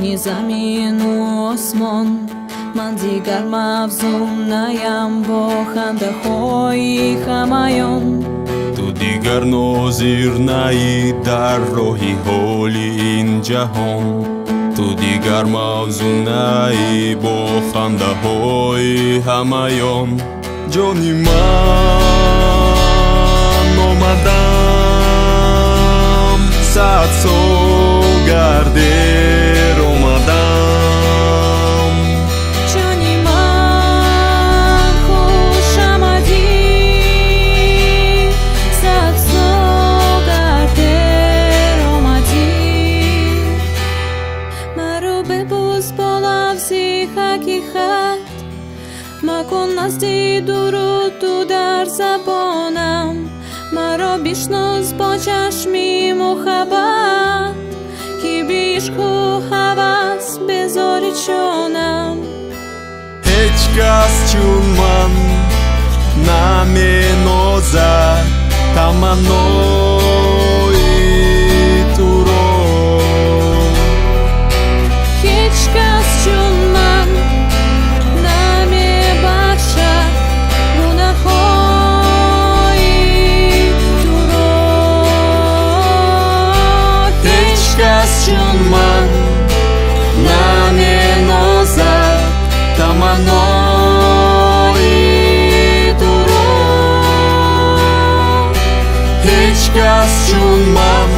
ҷони замину осмон, ман дигар мавзун наям бо хандаҳои хамаён. ту дигар нозир наи дар роҳи ҳоли ин ҷаҳон, ту дигар мавзун наи бо хандаҳои ҳамаён. ҷони ман омадам, сад сол гардер омадам. ҷони ман хуш омадӣ, сад сол гардер омадӣ. маро бебуз бо лафзи ҳақиқат, макун назди дуруду дар забонам. маро бишнос бо чашми муҳаббат, ки би ишқу ҳавас безори ҷонам. ҳеҷ кас чун ман наменозад таманнои туро. ҳеҷ кас чун ман намебахшад гунаҳҳои туро. ҳеҷ кас чун ман наменозад таманнои туро. ҳеҷ кас чун ман